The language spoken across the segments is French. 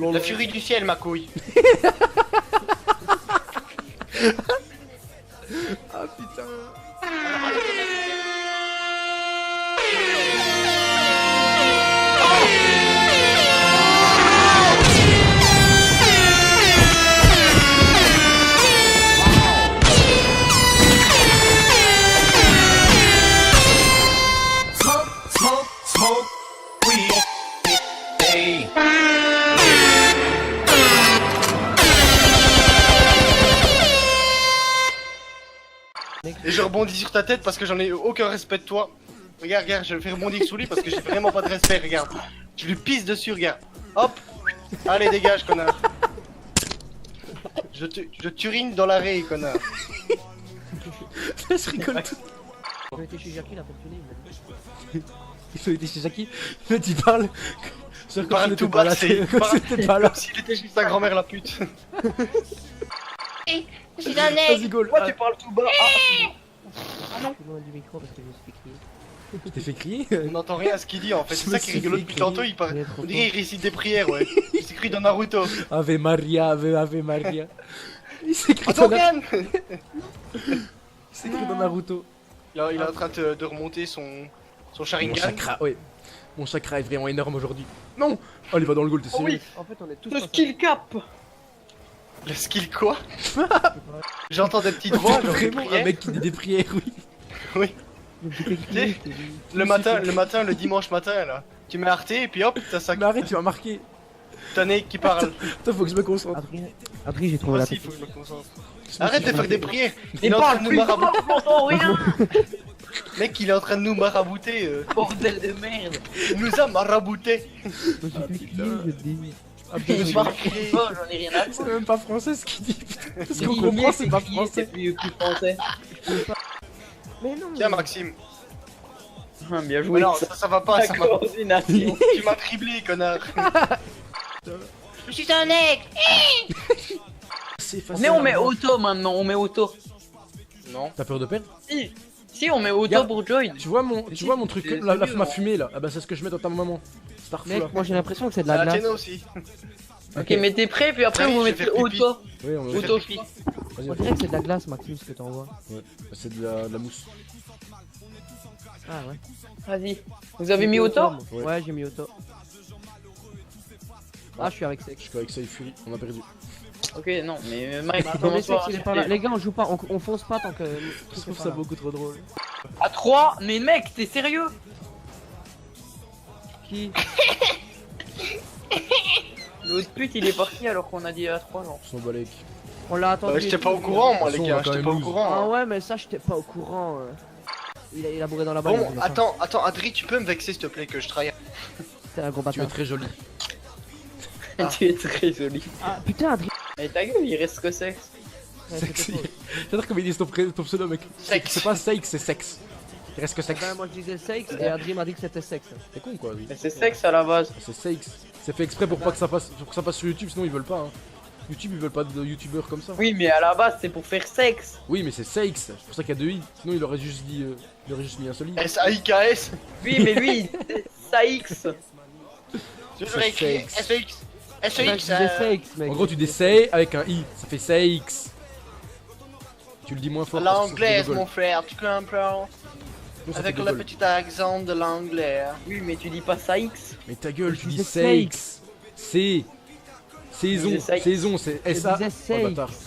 La furie du ciel, ma couille. Ah putain. Smoke weed. Hey. Et je rebondis sur ta tête parce que j'en ai aucun respect de toi. Regarde, regarde, je le fais rebondir sous lui parce que j'ai vraiment pas de respect, regarde. Je lui pisse dessus, regarde. Hop. Allez, dégage, connard. Je t'urine dans l'arrêt, connard. Je rigole tout. Il a été chez Jackie, il a fonctionné. Il a été chez Jackie. Le mec il parle. Il parle tout bas, c'est pas là. s'il était chez sa grand-mère, la pute. Je suis un Vas-y, aigle. Gaulle. Pourquoi tu parles tout bas? Je suis loin du micro parce que je me suis fait crier. Je t'ai fait crier. On n'entend rien à ce qu'il dit en fait, Je c'est me ça qui est suis rigolo fait depuis crier. tantôt, il parle. Il est trop On dirait qu'il récite des prières, ouais. Il s'écrit dans Naruto. Ave Maria, Ave Maria. Il s'écrit dans Attends, Naruto. il est en train de remonter son Mon Sharingan. chakra, ouais. Mon chakra est vraiment énorme aujourd'hui. Non. Oh, il va dans le goal, t'es sérieux? oui. En fait, on est tous. Le skill cap. Le skill quoi? J'entends des petites voix, genre des Vraiment un prières. mec qui dit des prières, oui. Oui. Le matin, le dimanche matin là. Tu mets Arte et puis hop, t'as ça. Mais arrête, tu m'as marqué. T'as Nate qui parle. Attends, faut que je me concentre. Adrien, j'ai trouvé Moi la aussi, petite. faut que je me concentre. Arrête de faire des prières. Mais Il est en train parle de nous plus marabouter. fort, rien. Mec, il est en train de nous marabouter. Bordel de merde. Il nous a marabouté. Je me suis fait crier, je te dis. Ah, putain, Je je parle plus fort, j'en ai rien à C'est foutre. même pas français ce qu'il dit. Ce Il qu'on est comprend, c'est mieux pas crier, français. c'est plus français. Mais non, Tiens, Maxime. Ah, bien Mais joué. non, ça va pas, La ça va. coordination. Tu m'as criblé, connard. Je suis un aigle. C'est facile. Mais on met auto maintenant, on met auto. Non. T'as peur de perdre? Si, on met auto Regarde. pour join. Tu vois mon truc, c'est la mieux, ma non fumée là. Ah bah c'est ce que je mets dans ta maman. Starfou là. Mec, moi j'ai l'impression que c'est de C'est la la glace. tienne aussi. Ok, mais t'es prêt, puis après Oui, vous je vais mettez faire pipi. auto. Oui, on va Auto pipi. free. On Vas-y, dirait que c'est de la glace, Maxime, ce que t'envoies. ouais. C'est de la mousse. Ah ouais. Vas-y. Vous avez mis auto? Ouais. Ouais, j'ai mis auto. Ah, je suis avec Sex. Je suis avec Sai Fury, on a perdu. Ok, non, mais Mike, Non, mais commence Sex, pas. il est pas là. Les gars, on joue pas, on fonce pas tant que. Je trouve ça beaucoup trop drôle. À 3, mais mec, t'es sérieux? Qui? L'autre pute, il est parti alors qu'on a dit à 3 genre. Son balèque. On l'a attendu. J'étais pas au courant, moi, De les toute façon, on gars. va quand J'étais même pas au lose. courant. Ah hein. ouais, mais ça, j'étais pas au courant. Il a bourré dans la balle. Bon, attends, Adri, tu peux me vexer s'il te plaît que je travaille. C'est un gros Tu es bâtard. très joli. Tu es très joli. Ah putain, Adrien. Et ta gueule, il reste que sexe. Sexy. J'adore comment ils disent ton pseudo mec. Sexe. C'est pas sexe, c'est sexe. Il reste que sexe. Ben, moi je disais sexe et Adrien m'a dit que c'était sexe. C'est con quoi, oui. Mais c'est sexe à la base. C'est sexe. C'est fait exprès pour pas que ça passe, sur YouTube, sinon ils veulent pas. Hein. YouTube ils veulent pas de youtubeurs comme ça. Oui, mais à la base, c'est pour faire sexe. Oui, mais c'est sexe. C'est pour ça qu'il y a deux i. Sinon il aurait juste dit, il aurait juste mis un seul i. S-A-I-K-S. Oui, mais lui, c'est ça X. Je voudrais écrire sexe. S-E-X. Je S-E-X. disais sexe, mec. En gros, tu dis say avec un i, ça fait sexe. Tu le dis moins fort. parce que ça fait L'anglaise, gogol. mon frère, tu comprends? Sinon, ça Avec fait le gogol. petit accent de l'anglais. Oui, mais tu dis pas ça X. Mais ta gueule, tu Je dis disais sexe. C'est. Saison, Je disais saison, c'est Je S-A. disais Oh, bâtard. sexe.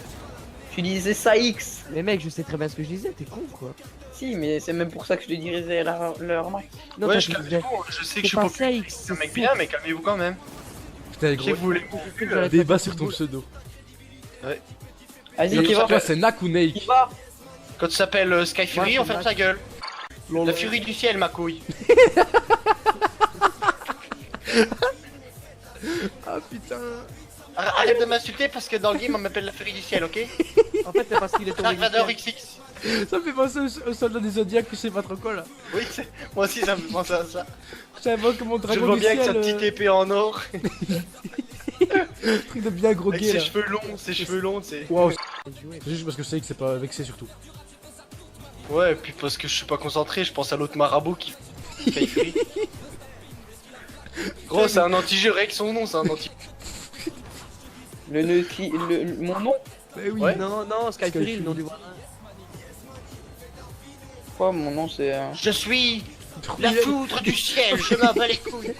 Tu disais ça X. Mais mec, je sais très bien ce que je disais, t'es con quoi. Si, mais c'est même pour ça que je te dirais leur marque. Non, Ouais, toi, je tu disais. je sais que C'est je suis pas pas plus sexe. un mec bien, mais calmez-vous quand même. Putain, Je sais gros. que vous voulez plus. Débat sur ton pseudo. Vas-y, qui va? Toi, c'est Nak ou Qui Nake? va? Quand tu s'appelles Sky Fury, Ouais, on ferme c'est sa gueule. Lol. La furie du ciel, ma couille. Ah putain. Arrête de m'insulter parce que dans le game on m'appelle la furie du ciel, ok? En fait, c'est parce qu'il est tombé. Dark Vador XX. Ça me fait penser au soldat des Zodiacs, je sais pas trop quoi là. Oui, moi aussi ça me fait penser à ça. J'invoque mon Je dragon vois du bien avec ciel. sa petite épée en or. Truc de bien Avec grogué ses là. cheveux longs, tu sais. Waouh. C'est juste parce que c'est que c'est pas vexé surtout. Ouais, et puis parce que je suis pas concentré, je pense à l'autre marabout qui fait free. Gros, c'est un anti-jeu, avec son nom, c'est un anti. Mon nom? Bah oui, Ouais. non, Sky Fury, le nom du voisin. Quoi, mon nom c'est. Je suis la foudre du ciel, je m'en bats les couilles.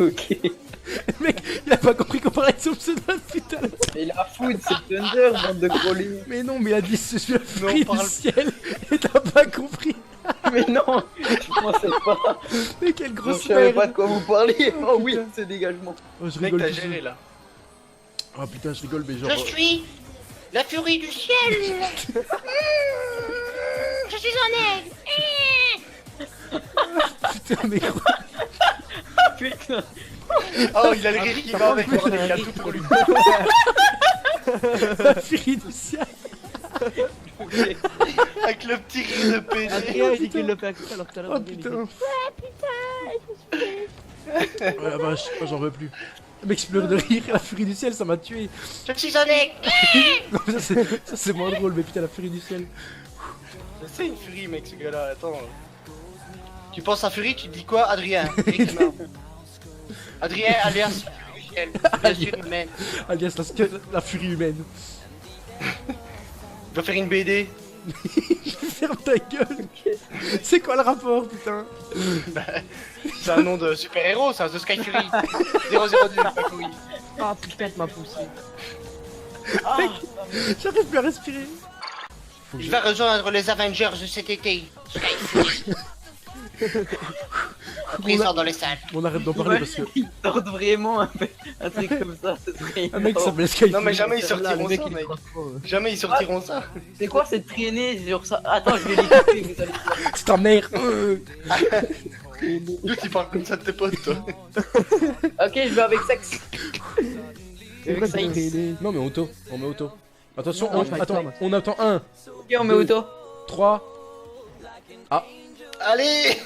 Ok. Mec, il a pas compris qu'on parlait de son pseudo, putain. Et la food, c'est Thunder, bande de grolés. Mais non, mais il a dit je suis la Mais on furie du parle- ciel. Et t'as pas compris. Mais non, je pensais pas. Mais quelle Je grosse savais pas merde. de quoi vous parliez. Oh oui, c'est dégagement. Oh, je Mec, rigole t'as tout géré seul. là. Oh putain, je rigole, mais genre. Je suis la furie du ciel. Je suis un aigle. Putain, mais quoi. Putain. Oh, il a le rire qui va avec moi, il a tout pour lui. La furie du ciel. Avec le petit rire de PD. Adrien, il dit qu'il le fait à quelqu'un alors que tout à l'heure, Oh Adrien, il putain. Ouais, Oh la vache, oh, j'en veux plus. Le mec, je pleure de rire, la furie du ciel, ça m'a tué. je suis un aigle. Non, mais ça, c'est moins drôle, mais putain, la furie du ciel. C'est une furie, mec, ce gars-là. Attends. Tu penses à furie, tu te dis quoi, Adrien? Eric Martin. Adrien, alias furie du ciel. Bien sûr, humaine. Alias, la furie humaine. Il va faire une BD. Ferme ta gueule. C'est quoi le rapport, putain? C'est un nom de super-héros, ça, The Sky Fury. 002, pas couille. Ah putain, tu m'as poussé. J'arrive plus à respirer. Je vais rejoindre les Avengers de cet été. Sky Fury. À présent dans les salles. On arrête d'en parler parce que. Il sort vraiment un truc comme ça. Ce serait Un mec énorme. s'appelle Sky. Non, mais jamais ils Là, sortiront le mec, ça, il est mec. trop fort, Jamais ils sortiront ça. C'est quoi cette traînée sur ça? Attends, je vais l'écouter. Vous allez voir. C'est ta mère. D'où tu parles comme ça de tes potes, toi? Ok, je vais avec sexe. C'est quoi ça, cette il- traînée? Non, mais auto. On met auto. Attention, Non, on, je vais attends, avec toi, on attend 1, Ok, on met auto. 3. Allez!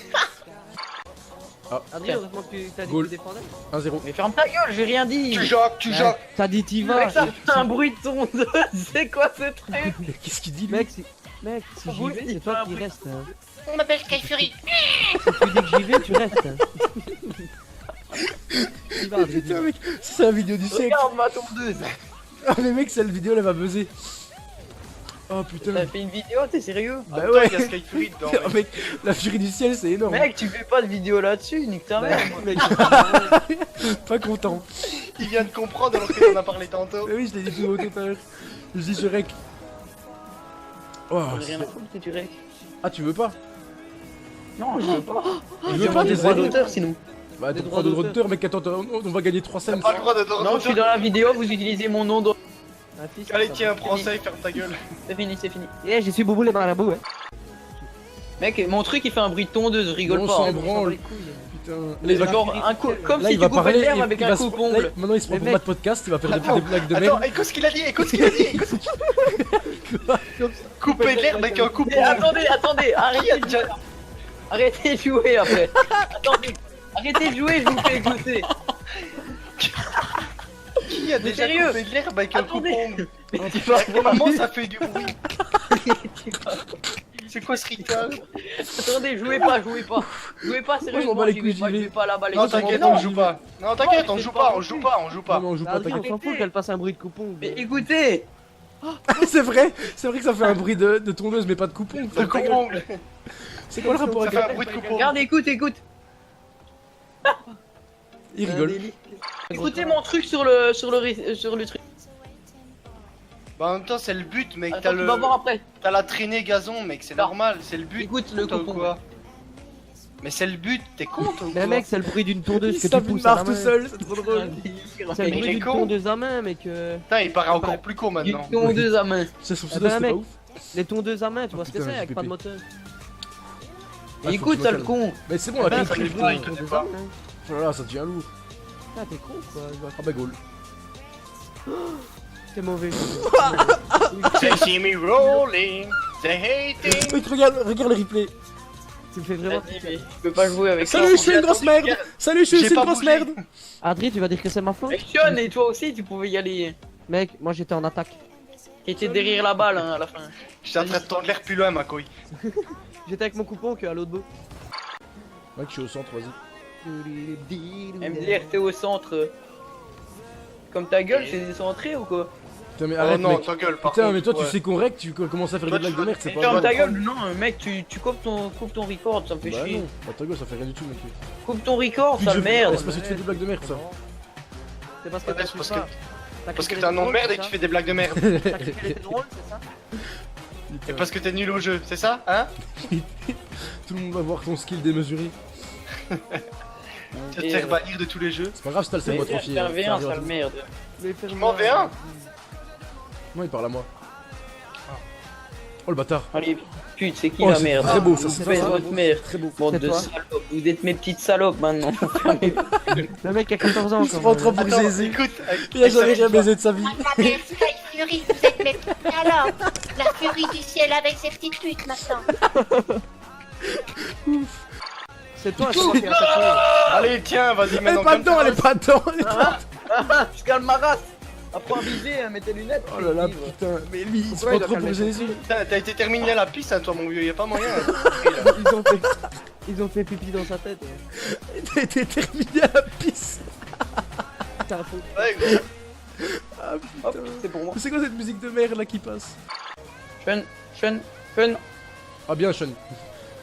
Adrien, heureusement que t'as dit que Goal. tu défendais. 1-0. Mais ferme ta gueule, j'ai rien dit. Tu jacques, tu jacques. T'as dit t'y vas. Mec, ça fait un bruit de tondeuse. C'est quoi ce truc? Mais qu'est-ce qu'il dit, lui? Mec, si j'y Oui, vais, il c'est toi fait un qui bruit. restes. Hein. On m'appelle Sky Fury. Si tu dis que j'y vais, tu restes. Hein. Tu vas, Adrien. Putain, mec, c'est la vidéo du siècle. Regarde ma tondeuse. Ah, mais mec, cette vidéo, elle va buzzer. Oh putain. T'as fait une vidéo, t'es sérieux? Bah Attends, ouais. il y a Sky Fury dedans. Oh, mec, la furie du ciel, c'est énorme. Mec, tu fais pas de vidéo là-dessus, nique ta mère. Mec, Pas content. Il vient de comprendre alors qu'on en a parlé tantôt. Mais oui, je l'ai dit tout à l'heure. Je dis je rec. Oh, J'en ai rien à foutre que tu règles. ah, tu veux pas? Non, je veux pas. Tu veux pas des des droits ailes? d'auteur sinon. Bah, Des t'as droits droit d'auteur. d'auteur, mec, attends, on va gagner 3 cents. T'as pas le droit de Non, je suis dans la vidéo, vous utilisez mon nom. un fils, Allez, ça tiens, va. prends ça et ferme ta gueule. C'est fini, c'est fini. Eh, j'ai su Boubou les marabouts, hein. Mec, mon truc il fait un bruit de tondeuse, rigole On pas. s'en hein. branle. Les couilles. Putain. Là, il va, Genre, comme là, si il tu va coupais parler. l'herbe il- avec il un va se- coupe-ongle. là, maintenant, il se prend Mais pour mec- Matt Podcast, il va faire Attends, des blagues de Attends, merde. écoute ce qu'il a dit, écoute ce qu'il a dit, écoute ce qu'il a dit. Couper de l'herbe avec un coupe. Mais attendez, arrêtez de jouer. Arrêtez de jouer après. Attendez, arrêtez de jouer, je vous fais écouter. Qui a Mais déjà sérieux? coupé de l'herbe avec un Attendez. coupe-ongle? Mais tu vas Comment ça fait du bruit? tu vas- C'est quoi ce rituel? Attendez, jouez pas, sérieusement, bats les j'y couilles, vais pas, j'y je vais. vais pas là-bas les Non, gars. t'inquiète, Non, on joue pas. Non, t'inquiète, on joue pas, on joue pas, on joue pas. Non, mais on joue pas, Adrien, on t'inquiète. s'en fout qu'elle passe un bruit de coupon. Mais écoutez, C'est vrai que ça fait un bruit de tondeuse, mais pas de coupon. Le coupe-ongle. C'est quoi le rapport Ça avec fait un bruit de coupe-ongle. regarde, écoute. Il rigole. Écoutez mon truc sur le truc. Bah, en même temps, c'est le but, mec. Attends, tu vas voir après. T'as la traînée gazon, mec, c'est Non. normal, c'est le but. Écoute le Toi, ou coupon. quoi? Mais c'est le but, t'es con, toi, ou Mais quoi? mec, c'est le bruit d'une tondeuse Il que se tape tu une pousses à la marre tout main. seul, c'est trop drôle. C'est le Mais bruit il est d'une con. tondeuse à main, mec. Putain, il paraît encore plus con Une maintenant. tondeuse à main. C'est son Ah pseudo, bah, c'était pas mec. ouf. Les tondeuses à main, tu vois ce que putain, c'est j'ai avec pas de pépé. moteur. Ah, faut Écoute, que je ça me le calme. con. Mais c'est bon, on a Ben, pris ça le me truc. plaît, Oh il te Tondeuse pas. à main. là là, ça devient lourd. Ah, t'es con quoi. Ah bah, goal. T'es mauvais. They see me rolling, they hating. Mec, regarde le replay. Tu me fais vraiment. Vas-y, mais je peux pas jouer avec ça. Salut, je suis une grosse merde. Salut, je J'ai suis pas une grosse bougé. merde. Adrien, tu vas dire que c'est ma faute? Action, et toi aussi, tu pouvais y aller. Mec, moi j'étais en attaque. T'étais derrière la balle hein, à la fin. J'étais en train de tendre l'air plus loin, ma couille. J'étais avec mon coupon que à l'autre bout. Mec, je suis au centre, vas-y. MDR, t'es au centre. Comme ta gueule, c'est décentré ou quoi? Putain, mais Oh arrête, non, mec. ta gueule, par Putain, contre. mais toi, tu ouais. sais qu'on règle, tu commences à faire Toi, des blagues tu de merde, c'est pas Ferme grave. ta gueule, non, mec, tu coupes ton record, ça me fait Bah chier. non, bah ta gueule, ça fait rien du tout, mec. Coupe ton record, Puis sale je- merde. C'est parce que tu fais des blagues de merde, ça. C'est parce que Ouais, t'as c'est parce pas. que- Parce que t'as un nom de merde et que tu fais des blagues de merde. T'as cru qu'elle était drôle, c'est ça? Et parce que t'es nul au jeu, c'est ça? Hein? Tout le monde va voir ton skill démesuré. Tu vas te faire bannir de tous les jeux. C'est pas grave, si t'as le cerveau atrophié. Faire hein, V1, ça arrive à sale tout. merde. Mais Je m'en vais un. Non, il parle à moi. Oh le bâtard. Allez, pute, c'est qui Oh, la c'est merde? très beau, ça, Vous c'est faites très votre beau. merde. Très beau. Bande C'est de toi. salopes, vous êtes mes petites salopes maintenant. Fermez- Le mec a 14 ans Il se quand prend trop même. pour Attends, Zézé. écoute. Il a jamais rien baisé de sa vie. La mère Sky Fury, vous êtes mes petites salopes. La furie du ciel avec ses petites putes maintenant. C'est toi, c'est moi qui ai attaqué. Allez, tiens, vas-y Elle maintenant. est pas dedans, elle est pas dedans. Je calme ma race. Apprends à viser, mets tes lunettes. Oh là là, puis- putain. Mais lui, il se Pourquoi prend il doit trop pour calmer son Zézé. Putain, t'as été terminé à la piste, hein, toi, mon vieux, y'a pas moyen. Ils ont fait pipi dans sa tête. T'as été terminé à la piste. T'as un fou. Ouais, gros. Ah Hop, putain. c'est pour moi. Mais c'est quoi cette musique de merde là qui passe? Fun. Ah bien, Sean.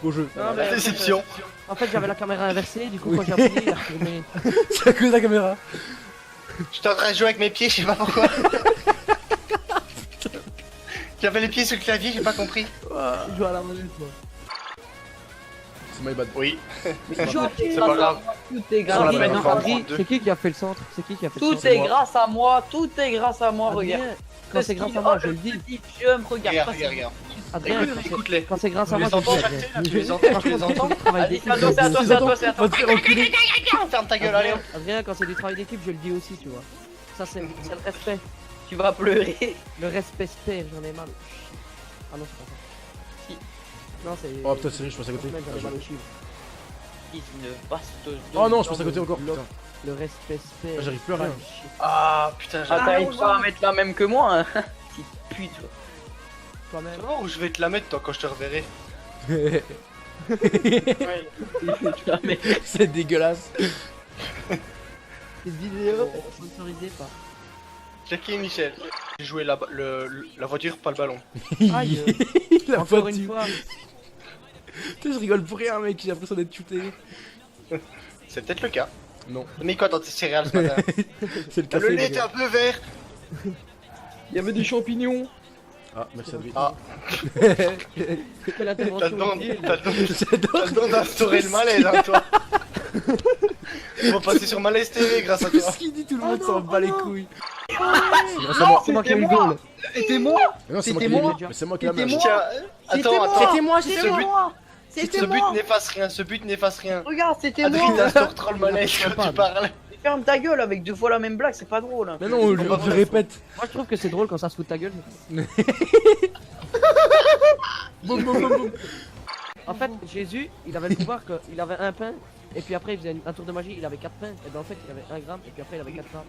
Beau jeu. Non, mais- Déception. En fait, j'avais la caméra inversée, du coup, quand j'ai appuyé, il a retourné. C'est à cause de la caméra. J'étais en train de jouer avec mes pieds, je sais pas pourquoi. J'avais les pieds sur le clavier, j'ai pas compris. Il joue à la manette, moi. C'est my bad. Oui, C'est pas grave. Tout est Sur la grâce à manette, moi. on va Adrien, prendre deux. c'est qui a fait le centre? C'est qui a fait le Tout centre? est grâce à moi. Tout est grâce à moi. Adrien, Regarde. quand c'est grâce à moi, je le dis. Jump, regarde. Regarde, ça, regarde, regarde. Adrien, Écoute, écoute-les. quand c'est grâce Tu à moi, les je le dis. entends Adrien. chanter là, tu les entends, tu les Franchement, entends. quand c'est du travail Vas-y, d'équipe, c'est à toi, c'est à toi, c'est à toi, c'est à toi. Va te faire enculer. Ferme ta gueule, allez hop. Adrien, quand c'est du travail d'équipe, je le dis aussi, tu vois. Ça, c'est le respect. Tu vas pleurer. Le respect se perd, j'en ai mal. Ah non, c'est pas ça. Si. Non, c'est. Oh putain, sérieux, je passe à côté. J'en ai mal aux chiffres. Une bastos. Oh non, je passe à côté encore. Putain. Le respect se perd. Ah, j'arrive plus à rien. Ah putain, Ah, j'arrive. t'arrives pas à mettre la même que moi, hein. Petite pute. toi. Quand même. Tu vas voir où je vais te la mettre, toi, quand je te reverrai. Tu la mets. C'est dégueulasse. Cette vidéo est sponsorisée par. Jackie et Michel. J'ai joué la voiture, pas le ballon. Aïe. La Encore voiture. une fois. Putain, je rigole pour rien, mec. J'ai l'impression d'être shooté. C'est peut-être le cas. Non, Mais quoi dans tes céréales ce matin? c'est le café. Le les lait était gars. un peu vert. Il y avait des champignons. Ah, merci à lui. Ah, Quelle t'as le intervention. don, utile. t'as le don, J'adore. t'as le don d'instaurer le malaise, hein, toi. On va passer sur Malaise TV grâce à toi. Ce qu'il dit, tout le monde Oh s'en non, bat les oh non. couilles. C'est grâce à moi. C'est moi qui ai eu le C'était goal. C'était moi. Mais non, c'est moi qui C'était l'ai moi. mis. Mais c'est moi qui l'ai mis. C'était Tiens, attends, attends. C'était moi, Ce c'était but, moi. ce but n'efface rien, ce but n'efface rien. Regarde, c'était Adrien moi. t'instaure trop le malaise quand tu parles. Ferme ta gueule avec deux fois la même blague, c'est pas drôle. Hein. Mais non, on le répète. Moi, je trouve que c'est drôle quand ça se fout de ta gueule. Boum, boum, boum, boum. En fait, Jésus, il avait le pouvoir qu'il avait un pain, et puis après il faisait un tour de magie, il avait 4 pains, et ben en fait il avait 1 gramme, et puis après il avait 4 grammes.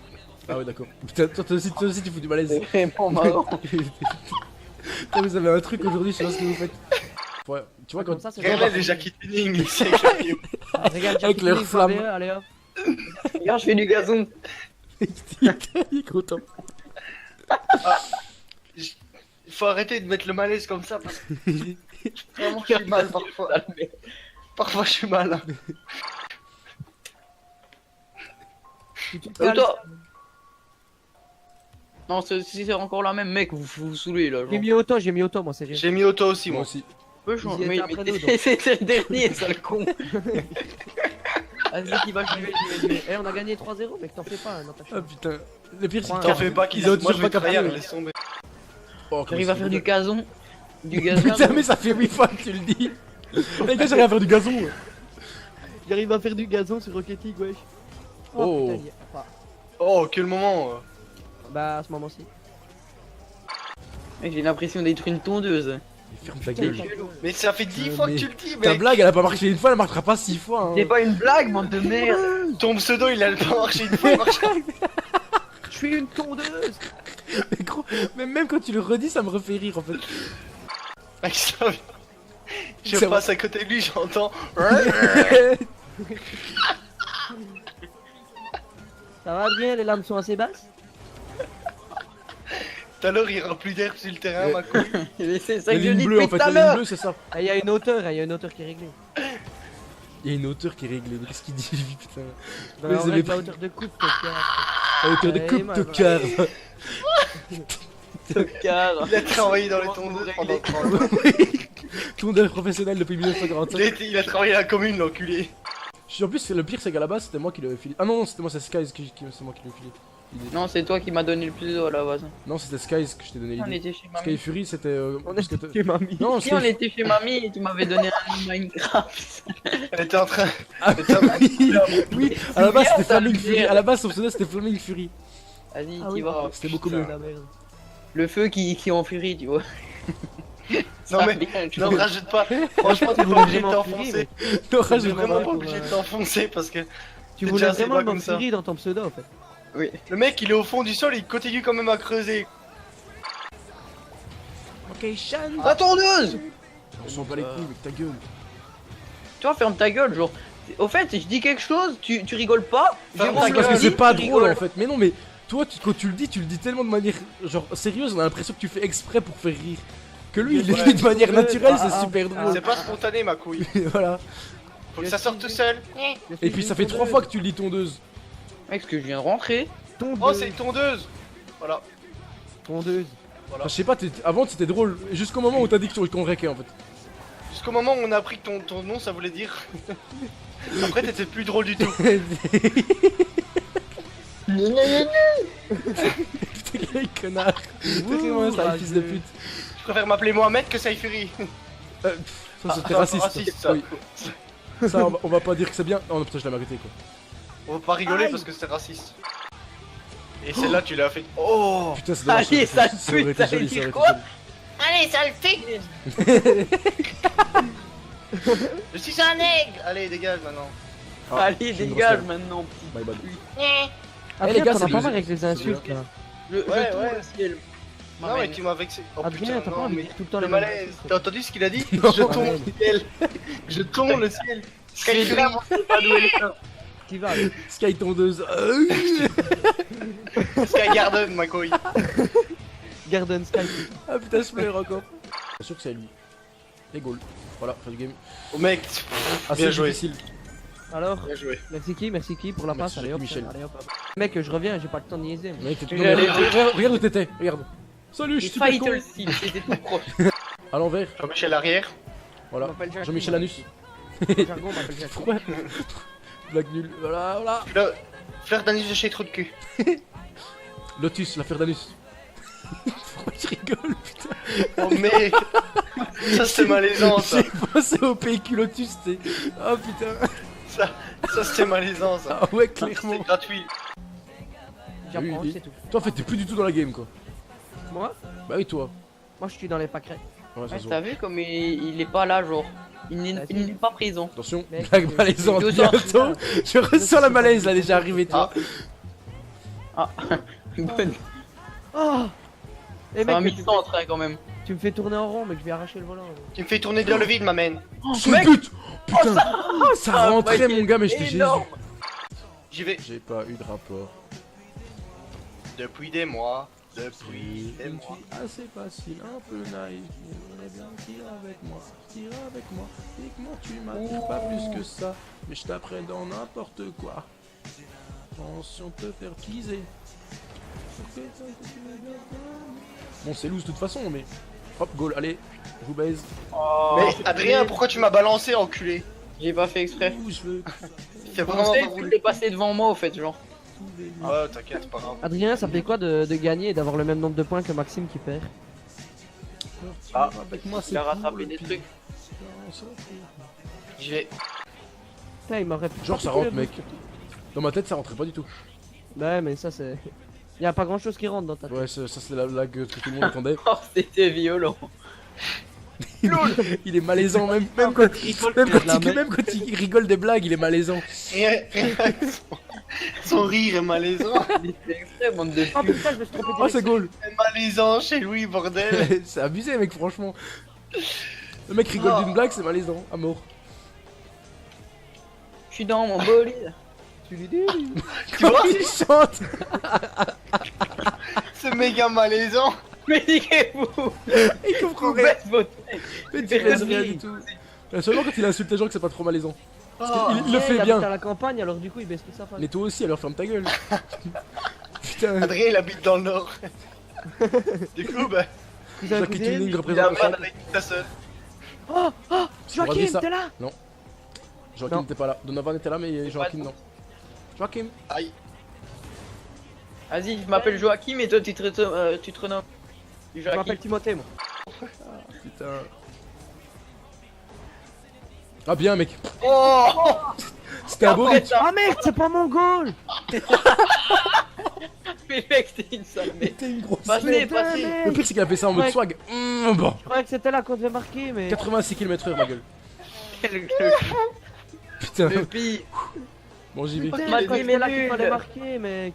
Ah ouais, d'accord. Putain, toi aussi tu fous du malaise. C'est vraiment marrant. Putain, vous avez un truc aujourd'hui, je sais pas ce que vous faites. Ouais, tu vois, quand Comme ça, c'est Regarde drôle. les Jackie Tuning, ici avec la vidéo. Regarde, Avec leur flamme. Allez hop. Regarde, je fais du gazon. il est content. Il faut arrêter de mettre le malaise comme ça parce que vraiment je suis mal parfois. Parfois je suis mal. Hein. Toi. Non, c'est encore la même, mec, vous saoulez là. J'ai mis auto, moi, sérieux. J'ai mis auto aussi Moi moi. aussi. Peu Ils y changer. étaient Mais après nous, donc. c'était le dernier, sale con. Vas-y, qui va jouer, Eh, on a gagné 3-0, mec, t'en fais pas, non, Ah putain. Le pire, c'est Ouais. qu'ils T'en fais pas qu'ils ont ont toujours toujours pas pas capté. laisse tomber. Oh, J'arrive à faire du gazon. Du gazon. Putain, mais ça fait 8 fois que tu le dis. Les gars, j'arrive à faire du gazon. J'arrive à faire du gazon sur Rocket League, wesh. Oh. putain, enfin, Oh quel moment. bah, à ce moment-ci. Mec, j'ai l'impression d'être une tondeuse. Ferme ta gueule. Mais ça fait 10 Mais- fois que tu le dis Ta mec. blague, elle a pas marché une fois, elle marquera pas 6 fois. Hein. C'est pas une blague, bande de merde. Ton pseudo il a pas marché une fois, il marche. Je suis une tondeuse. Mais gros, mais même quand tu le redis, ça me refait rire en fait. Mec, ça- Je C'est passe à côté de lui, j'entends. Ça va bien, les lames sont assez basses. Tout à l'heure, il y aura plus d'air sur le terrain, ma couille. Mais c'est ça La que je ligne dis bleue en depuis fait, tout à la ligne l'heure. bleue c'est ça. Ah, il y a une hauteur qui est réglée. Il y a une hauteur qui est réglée, mais qu'est-ce qu'il dit lui putain? Bah, Oui, en vous vrai, avez la pris- hauteur de coupe, tocard. À hauteur de Eh, coupe moi, de bah. car. Tocard. Il a travaillé dans les tondeuses pendant 30 ans. Tondeur professionnel depuis 1945. Il a travaillé à la commune, l'enculé. Je suis en plus, le pire c'est qu'à la base c'était moi qui l'avais filé. Ah non, c'était moi, c'est Skies c'est moi qui l'ai filé. l'idée. Non, c'est toi qui m'as donné le plus à la base. Non, c'était Skies que je t'ai donné On l'idée. était chez Sky mamie. Fury c'était. On parce que est t'as- chez mamie. Non, Si on était chez mamie et tu m'avais donné un Minecraft. Elle était en train. Ah oui, à la base c'était Flaming ça, Fury. À la base son pseudo c'était Flaming Fury. Vas-y, Ah t'y oui. vas. C'était beaucoup Putain. mieux. La merde. Le feu qui enfurie, tu vois. Non, mais. Non, rajoute pas. Franchement, t'es pas obligé de t'enfoncer. Non, T'es rajoute vraiment vraiment. pas obligé de t'enfoncer parce que Tu C'est voulais déjà, c'est vraiment pas le comme même ça. Fury dans ton pseudo en fait. Oui. le mec il est au fond du sol, il continue quand même à creuser. Ok, Shan. La tondeuse. On s'en bat les couilles avec ta gueule. Toi, ferme ta gueule, genre. Au fait, je dis quelque chose, tu rigoles pas. Ferme Jérôme ta le gueule. Parce que dit, c'est pas tu drôle rigoles. en fait. Mais non, mais toi quand tu le dis tellement de manière genre sérieuse, on a l'impression que tu fais exprès pour faire rire. Que lui il le Ouais. dit de manière naturelle, Ah, c'est ah, super drôle. C'est pas spontané, ma couille. Voilà. Faut que ça sorte tout seul. Et puis ça fait 3 fois que tu lis tondeuse. Mec, ce que je viens de rentrer. Oh, c'est une tondeuse. Voilà. Tondeuse. Enfin, je sais pas, avant c'était drôle. Jusqu'au moment où t'as dit que tu le convaincais en fait. Jusqu'au moment où on a appris que ton nom ça voulait dire. Après, t'étais plus drôle du tout. Putain, quel connard. T'es vraiment ça, fils de pute. Je préfère m'appeler Mohamed que Saifuri. Ça c'était Ah, raciste. raciste, ça. Oui. Ça on va pas dire que c'est bien. Oh non, putain, je l'ai mérité quoi. On va pas rigoler parce que c'est raciste. Et celle-là, tu l'as fait. Oh. Putain, c'est dommage. Allez, ça sale aurait pute, été t'allais joli, dire ça aurait été quoi? joli. Allez, sale pute. Je suis un aigle. Allez, dégage maintenant. Ah, Allez, j'ai une dégage grosse maintenant, petit. My bad. Eh, Ah, les gars, t'en c'est as pas bien. marre avec les insultes bien. là. Je Ouais, tourne ouais. le ciel. Non, mais tu m'as vexé. Oh Adrien, putain, t'as pas non, envie de mais. dire tout le temps Le les mêmes malaise. insultes. T'as entendu ce qu'il a dit? Non. Je tombe le ciel. Je tombe le ciel. Skyfury, on sait pas d'où elle est. Qui va Sky tondeuse. Sky Garden, ma couille. Garden Sky. Ah putain, je pleure encore. C'est sûr que c'est à lui. Les goals. Voilà, fin du game. Oh mec, Assez bien joué. difficile. Alors, Bien joué. merci qui pour la Merci, passe. Allez hop, Michel. allez hop. Mec, je reviens, j'ai pas le temps de niaiser. moi. Mec, t'es tout Mais allez, regarde où t'étais, regarde. Salut, je J'ai suis failli super te le con. ciel, c'était tout proche. À l'envers, Jean-Michel arrière. voilà. On m'appelle Jacques. Jean-Michel Anus. Jargon, on m'appelle Jacques. Pourquoi Blague nulle. Voilà, voilà. Fleur d'anus de chez Trou de cul. Lotus, l'affaire d'Anus. Pourquoi je rigole, putain? Oh mec. Ça c'est malaisant ça. J'ai pensé au PQ Lotus, t'sais. Oh putain. Ça c'est malaisant ça. Ah ouais, C'est clairement. gratuit. J'apprends, Oui, c'est tout. Toi, en fait, t'es plus du tout dans la game, quoi. Moi Bah oui, toi. Moi, je suis dans les pâquerettes. Ouais, ça Ouais, se t'as voit. vu comme il est pas là, genre. Il Ah, si. n'est pas présent. Attention, Mec, blague malaisante deux bientôt. Je ressens la malaise là, déjà arrivé, toi. Bonne. Oh Eh C'est un mec, mi-centre hein, quand même. tu me fais tourner en rond, mec, je vais arracher le volant. Tu me fais tourner dans le vide, ma main. Son but. Putain, ça ça rentrait, va mon gars, mais j'étais Jésus. énorme. J'y vais. J'ai pas eu de rapport. Depuis des mois. Depuis des Une mois. fille assez facile, un peu naïve. J'aimerais bien tire avec moi, tire avec moi. Dites-moi, tu m'attires pas plus que ça. Mais je t'apprends dans n'importe quoi. Attention de te faire teaser. Bon, c'est loose de toute façon, mais. Hop, goal, allez, je vous baise. Oh, Mais Adrien, pourquoi tu m'as balancé, enculé? j'ai pas fait exprès. Ouh, je veux. C'est Je vraiment pensais pas que tu voulu. t'es passé devant moi au fait, genre. Ouais, t'inquiète, c'est pas grave. Adrien, ça fait quoi de gagner et d'avoir le même nombre de points que Maxime qui perd? Ah. Avec moi, c'est Il a cool, rattrapé et des puis- trucs. J'y vais. Putain, il m'aurait Genre, ça rentre, mec. Dans ma tête, ça rentrait pas du tout. Ouais, mais ça, c'est. Y'a pas grand chose qui rentre dans ta tête. Ouais, ça c'est la blague que tout le monde attendait. Oh, c'était violent. Il est malaisant, même quand il rigole des blagues, il est malaisant. Rien, son rire est malaisant. Il fait exprès, bande de Oh cul. putain, je me suis trompé Oh, c'est direction. goal. C'est malaisant chez Louis, bordel. C'est abusé, mec, franchement. Le mec rigole Oh. d'une blague, c'est malaisant, à mort. Je suis dans mon bolide. Tu vois, Il chante. c'est méga malaisant. Mais niquez-vous. Il comprend Vous rien. baisse votre tête. Mais tu baisses rien du tout. Seulement quand il insulte les gens que c'est pas trop malaisant. Parce Oh. qu'il il le fait Il habite bien. à la campagne, alors du coup il baisse tout ça. Mais toi aussi, alors ferme ta gueule. Putain. Adrien il habite dans le nord. Du coup, bah, Jackie Tuning il a représente. pas avec ta soeur. Oh, oh, Je crois Joachim, ça. t'es là? Joachim Non. n'était pas là. Donovan était là, mais Joachim non. Joachim. Aïe. Vas-y, je m'appelle Joachim et toi tu te renommes. Je Joachim. m'appelle Timothée, moi. Putain. Ah bien mec. Oh. C'était un beau Après, but. Ah mec, c'est pas mon goal! Mais mec, t'es une sale mec. C'était une grosse. Passez, Putain, passez. Le mec! pire c'est qu'il a fait ça en mode Ouais. swag. Bon. Je croyais que c'était là qu'on devait marquer, mais. 86 km/h ma gueule. Quel Putain. le pire. Bon j'y vais. Putain, M'a quand dit, c'était là mais qu'il nul. fallait marquer, mec.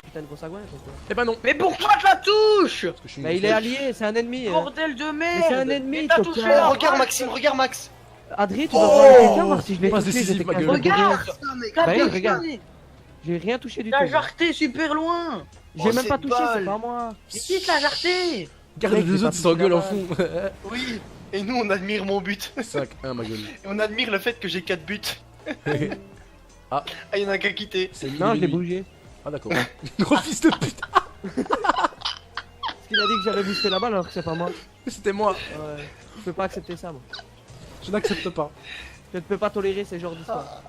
Putain, de grosse agouin, quoi. Eh ben non. Mais pourquoi tu la touches? Parce que je suis une Mais il grosse est merde. allié, c'est un ennemi. hein. Bordel de merde. c'est un ennemi, Mais t'as Topin. touché Oh, la regarde Maxime, regarde Max. Adrien, tu vas voir quelqu'un voir si je l'ai Passe touché, décisive, j'étais ma capable gueule. de mourir. Regarde. Bah, regarde. J'ai rien touché du tout. T'as jarté super loin. J'ai Oh, même cette pas touché, c'est balle. pas moi. Mais qui te l'a jarté? Regarde Mec, les j'ai deux pas autres touché s'engueulent la en fond. Oui. Et nous on admire mon but. 5-1 ma gueule. Et on admire le fait que j'ai 4 buts. Ah. Ah, il y en a qu'un quitté. C'est Non, je l'ai bougé. Ah d'accord. Gros fils de pute. Parce qu'il a dit que j'avais boosté la balle alors que c'est pas moi. C'était moi. Ouais. Je peux pas accepter ça, moi. Je n'accepte pas. Je ne peux pas tolérer ces genres d'histoires.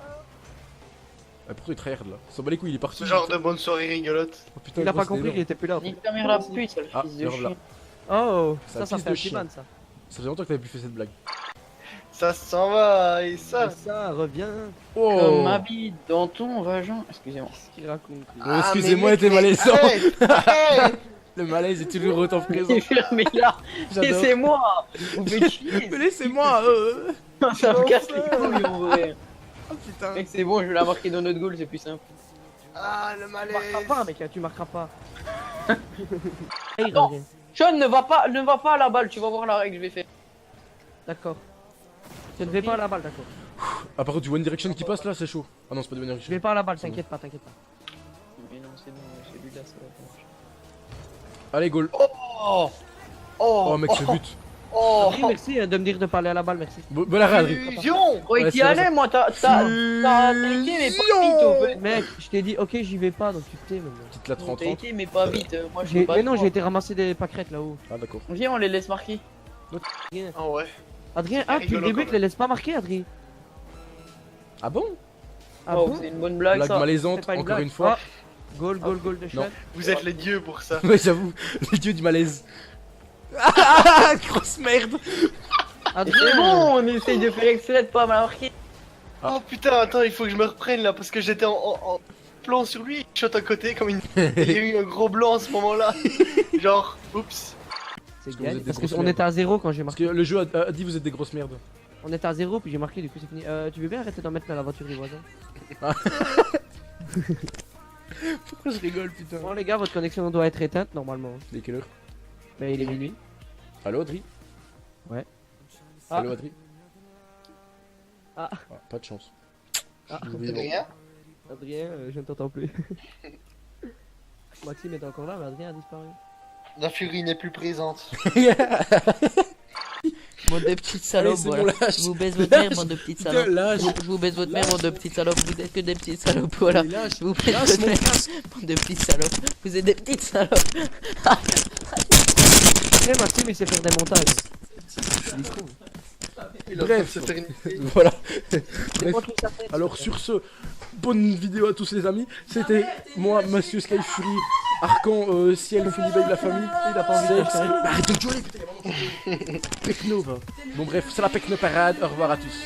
Ah, pourquoi il tryhard là? S'en bat les couilles, il est parti. Ce genre de bonne soirée rigolote. Oh, putain, Il a gros, pas c'était compris qu'il énorme. était plus là. en fait. Nique ta mère la pute, sale Ah, fils de le revoilà. chien. Oh, C'est ça un fils fait de un chien. Timan, ça. Ça faisait longtemps que t'avais plus fait cette blague. Ça s'en va et ça. Et ça revient. Oh. Comme ma bite dans ton vagin. Excusez-moi. Ce qu'il raconte. lui. Oh, excusez-moi, mais était mec, malaisant. arrête, arrête. Le malaise est toujours autant présent. Il est fermé là. J'adore. Laissez-moi. Vous faites chier. Mais laissez-moi. Ça me casse les couilles en vrai. Oh putain. Mec, c'est bon, je vais la marquer dans notre goal, c'est plus simple. Ah, le Tu malaise. marqueras pas, mec, tu marqueras pas. Hey, il Non. revient. Sean, ne va pas à la balle, tu vas voir la règle que je vais faire. D'accord. Je ne vais pas à la balle, d'accord. Ah, par contre, du One Direction qui passe là, c'est chaud. Ah non, c'est pas de One Je Direction. vais pas à la balle, t'inquiète pas, t'inquiète pas. Mais non, c'est bon, celui-là, c'est Allez, goal. Oh. Oh, mec, ce but. Oh. Oui, merci de me dire de parler à la balle, merci. Bon arrêt, Adrien. Illusion. Oh, il Ouais, t'y c'est vrai, allait, moi, t'as été, mais pas vite, au fait. Mec, je t'ai dit, ok, j'y vais pas, donc tu te tais maintenant. Petite la T'as 30-30. été, mais pas vite. Moi, je peux pas. Mais non, te j'ai été ramasser des pâquerettes là-haut. Ah, d'accord. voir. Viens, on les laisse marquer. Adrien, Ah ouais. Adrien, ah, depuis le rigolo, début, quand tu les laisses pas marquer, Adrien. Ah bon? Ah Oh, bon? c'est une bonne blague, Blague ça. malaisante, C'est pas une encore blague. une fois. Ah, goal de Sean. Non. Vous êtes les dieux pour ça. Ouais, j'avoue, le dieu du malaise. Ah, grosse merde. C'est Adrien, bon, on essaye de faire exprès de pas marquer. Oh putain, attends, il faut que je me reprenne là parce que j'étais en plan sur lui. Je shot à côté comme une. Il y a eu un gros blanc à ce moment-là. Genre, oups. c'est que vous gagné. êtes des Parce grosses qu'on merdes. était à 0 quand j'ai Parce marqué. que le jeu a dit vous êtes des grosses merdes. On était à 0 puis j'ai marqué, du coup c'est fini. Tu veux bien arrêter d'en mettre dans la voiture des voisins? Pourquoi je rigole, putain? Bon les gars, votre connexion doit être éteinte normalement. Il est quelle heure? Mais il est minuit. Allô, Adri? Ouais. Allô, Adri? Ah. Pas de chance. Ah. Je suis vivant. Rien. Adrien, je ne t'entends plus. Maxime est encore là, mais Adrien a disparu. La furie n'est plus présente. Bande de petites Allez, salopes, c'est bon, voilà. lâche. Je vous baisse votre Lâche. mère, bande de petites Putain, salopes. lâche. Je vous baisse votre mère, bande de petites salopes. Vous êtes que des petites salopes, voilà. Mais lâche. Je vous baisse Lâche votre mon mère, casque. bande de petites salopes. Vous êtes des petites salopes. Eh Maxime il sait faire des montages. Bref, voilà. Bref. Alors sur ce, bonne vidéo à tous les amis. C'était moi, Monsieur Sky Fury, Arcan, Ciel, Philibeg, la famille. Il a pas envie de faire. Arrête de jouer, putain, il y a vraiment Pecno, va. Bon bref, c'est la Pecno parade. Au revoir à tous.